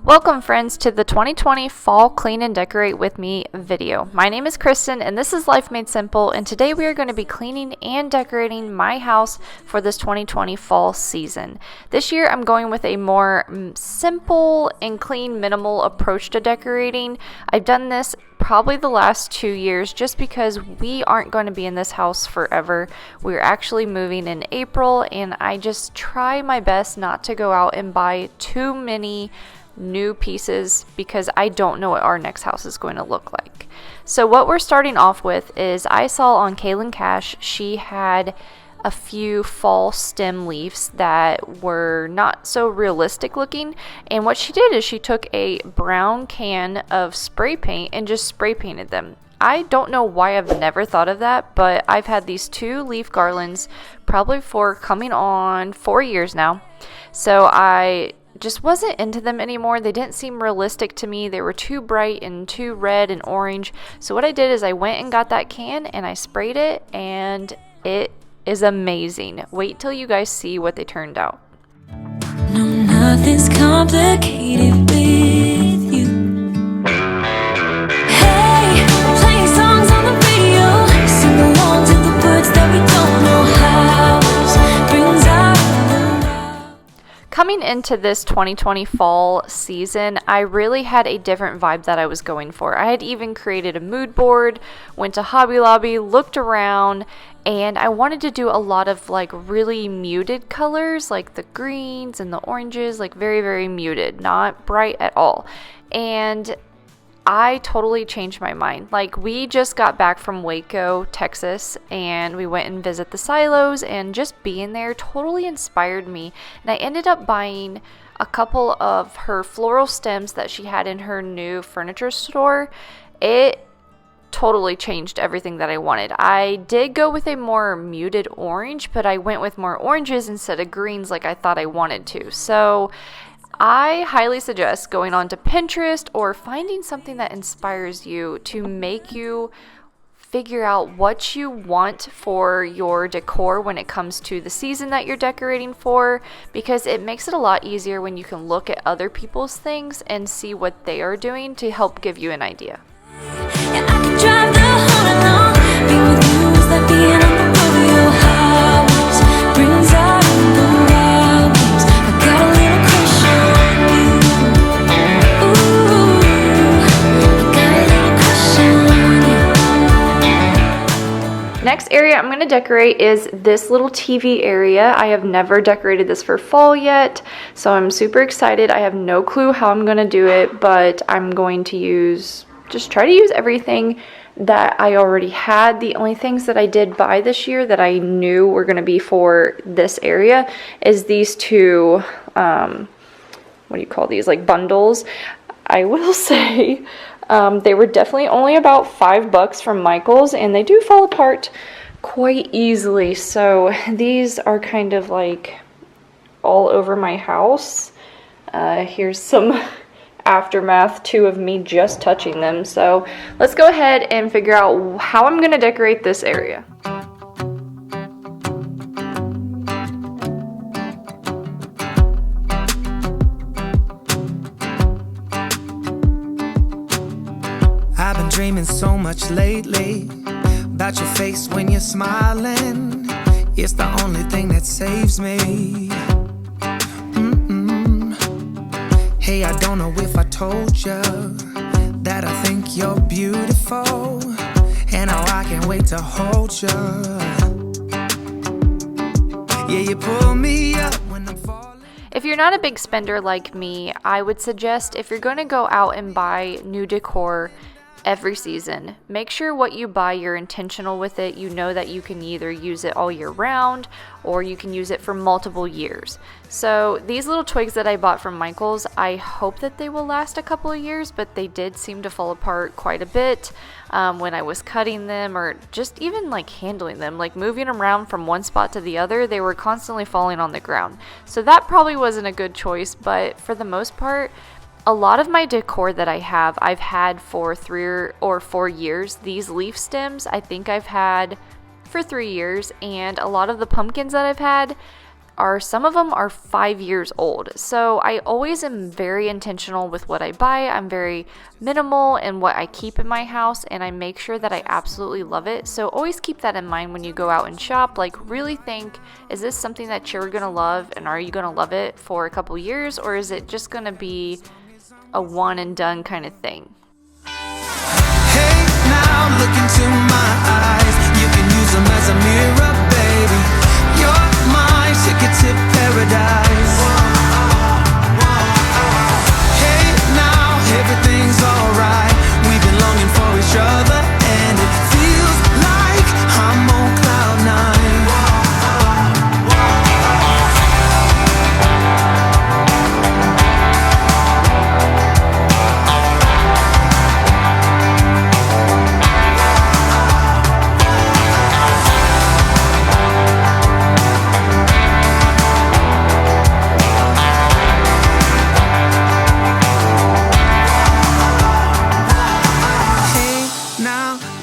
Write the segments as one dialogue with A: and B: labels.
A: Welcome friends to the 2020 Fall Clean and Decorate with Me video. My name is Kristen and this is Life Made Simple, and today we are going to be cleaning and decorating my house for this 2020 fall season. This year I'm going with a more simple and clean, minimal approach to decorating. I've done this probably the last 2 years just because we aren't going to be in this house forever. We're actually moving in April, and I just try my best not to go out and buy too many new pieces because I don't know what our next house is going to look like. So what we're starting off with is I saw on Kaylin Cash, she had a few fall stem leaves that were not so realistic looking, and what she did is she took a brown can of spray paint and just spray painted them. I don't know why I've never thought of that, but I've had these 2 leaf garlands probably for coming on 4 years now. So I just wasn't into them anymore. They didn't seem realistic to me. They were too bright and too red and orange. So what I did is I went and got that can and I sprayed it, and it is amazing. Wait till you guys see what they turned out.
B: No, nothing's complicated with you. Hey, playing songs on the radio, sing along to the words that we don't know how. Brings out
A: Coming into this 2020 fall season, I really had a different vibe that I was going for. I had even created a mood board, went to Hobby Lobby, looked around, and I wanted to do a lot of like really muted colors, like the greens and the oranges, like very, very muted, not bright at all. And I totally changed my mind. Like, we just got back from Waco, Texas, and we went and visit the silos, and just being there totally inspired me. And I ended up buying a couple of her floral stems that she had in her new furniture store. It totally changed everything that I wanted. I did go with a more muted orange, but I went with more oranges instead of greens like I thought I wanted to. So I highly suggest going on to Pinterest or finding something that inspires you to make you figure out what you want for your decor when it comes to the season that you're decorating for, because it makes it a lot easier when you can look at other people's things and see what they are doing to help give you an idea.
B: yeah, I could drive the whole along. Being with you is like being on the rodeo house. Brings out the wild waves. I got a little crush on you. Ooh, I got a little crush on you.
A: Next area I'm going to decorate is this little TV area. I have never decorated this for fall yet, so I'm super excited. I have no clue how I'm going to do it, but I'm going to try to use everything that I already had. The only things that I did buy this year that I knew were going to be for this area is these 2, what do you call these, like bundles. I will say they were definitely only about $5 from Michael's, and they do fall apart quite easily. So these are kind of like all over my house. Here's some aftermath too of me just touching them. So let's go ahead and figure out how I'm going to decorate this area.
C: I've been dreaming so much lately about your face when you're smiling. It's the only thing that saves me. Hey, I don't know if I told you that I think you're beautiful, and how I can't wait to hold you. Yeah, you pull me up when I'm falling.
A: If you're not a big spender like me, I would suggest if you're going to go out and buy new decor every season, make sure what you buy, you're intentional with it. You know that you can either use it all year round or you can use it for multiple years. So these little twigs that I bought from Michael's, I hope that they will last a couple of years, but they did seem to fall apart quite a bit when I was cutting them, or just even like handling them, like moving them around from one spot to the other. They were constantly falling on the ground. So that probably wasn't a good choice, but for the most part, a lot of my decor that I've had for 3 or 4 years. These leaf stems, I think I've had for 3 years, and a lot of the pumpkins that I've had, some of them are 5 years old. So I always am very intentional with what I buy. I'm very minimal in what I keep in my house, and I make sure that I absolutely love it. So always keep that in mind when you go out and shop. Like, really think, is this something that you're gonna love, and are you gonna love it for a couple years, or is it just gonna be a one and done kind of thing?
C: Hey, now look into my eyes. You can use them as a mirror, baby. You're my ticket to paradise. Hey, now everything's alright. We've been longing for each other, and it feels like I'm on cloud nine.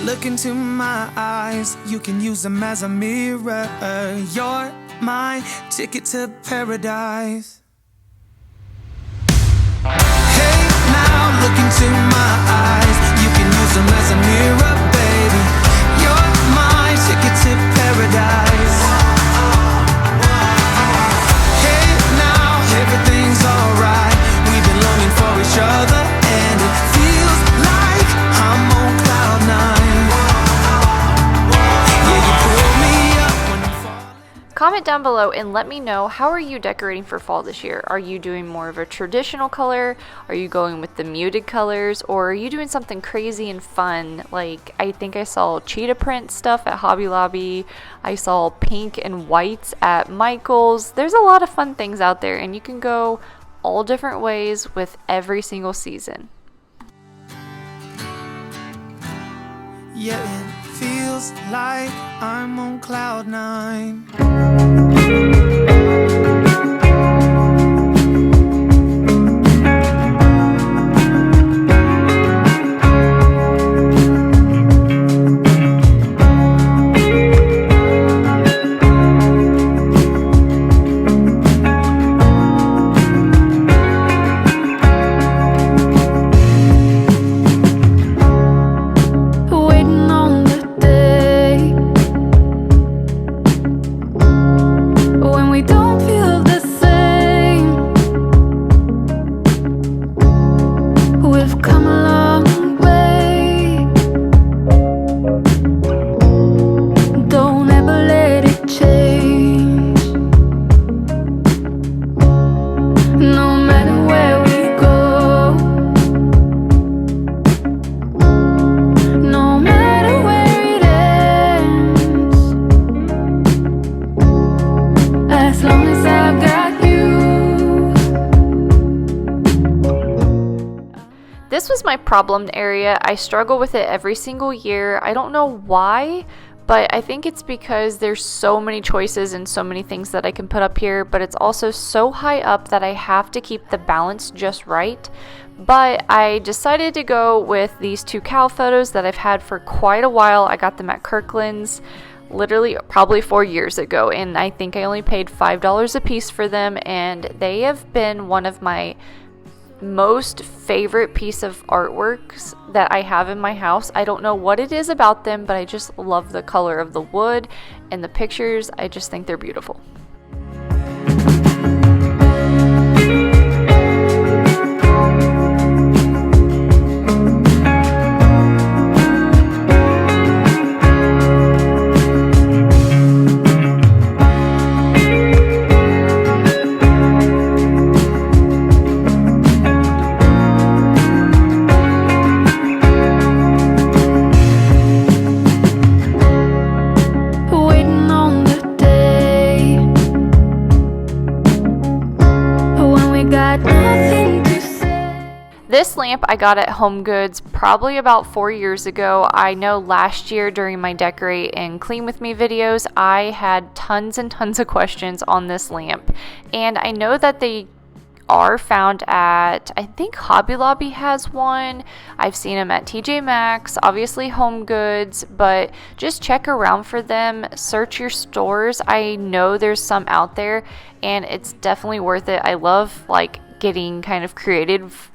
C: Look into my eyes, you can use them as a mirror. You're my ticket to paradise. Hey, now look into my eyes, you can use them as a mirror, baby. You're my ticket to paradise. Hey, now everything's alright. We've been longing for each other, and it feels like I'm on cloud nine.
A: Comment down below and let me know, how are you decorating for fall this year? Are you doing more of a traditional color? Are you going with the muted colors? Or are you doing something crazy and fun? Like, I think I saw cheetah print stuff at Hobby Lobby. I saw pink and whites at Michael's. There's a lot of fun things out there, and you can go all different ways with every single season.
C: Yeah, it feels like I'm on cloud nine.
A: This was my problem area. I struggle with it every single year. I don't know why, but I think it's because there's so many choices and so many things that I can put up here, but it's also so high up that I have to keep the balance just right. But I decided to go with these two cow photos that I've had for quite a while. I got them at Kirkland's literally probably 4 years ago, and I think I only paid $5 a piece for them, and they have been one of my most favorite piece of artworks that I have in my house. I don't know what it is about them, but I just love the color of the wood and the pictures. I just think they're beautiful. This lamp I got at Home Goods probably about 4 years ago. I know last year during my Decorate and Clean With Me videos, I had tons and tons of questions on this lamp. And I know that they are found at, I think Hobby Lobby has one. I've seen them at TJ Maxx, obviously Home Goods, but just check around for them. Search your stores. I know there's some out there, and it's definitely worth it. I love like getting kind of creative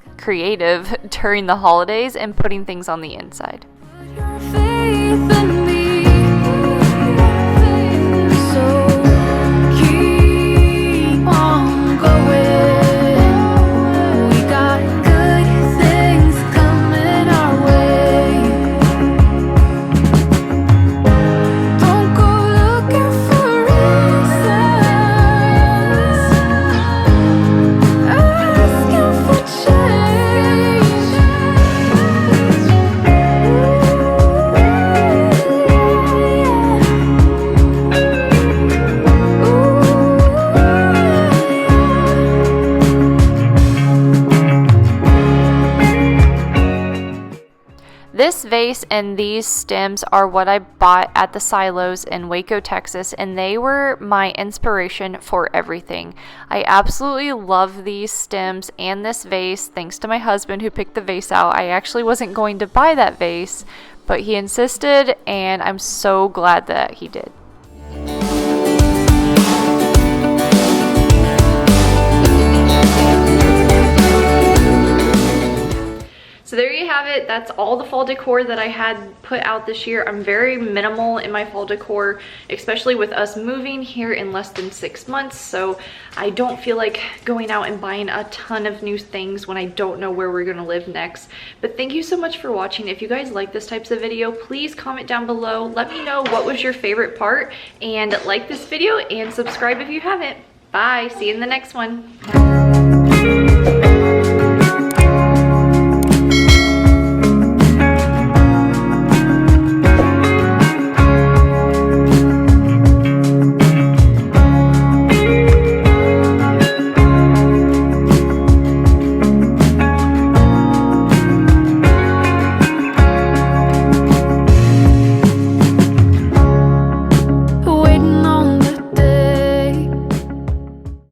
A: during the holidays and putting things on the inside.
B: Faith in me, so keep on going. We got good things coming our way. Don't go looking for reasons, asking for change.
A: This vase and these stems are what I bought at the silos in Waco, Texas, and they were my inspiration for everything. I absolutely love these stems and this vase, thanks to my husband who picked the vase out. I actually wasn't going to buy that vase, but he insisted, and I'm so glad that he did. So there you have it. That's all the fall decor that I had put out this year. I'm very minimal in my fall decor, especially with us moving here in less than 6 months. So I don't feel like going out and buying a ton of new things when I don't know where we're gonna live next. But thank you so much for watching. If you guys like this types of video, please comment down below. Let me know what was your favorite part, and like this video and subscribe if you haven't. Bye, see you in the next one.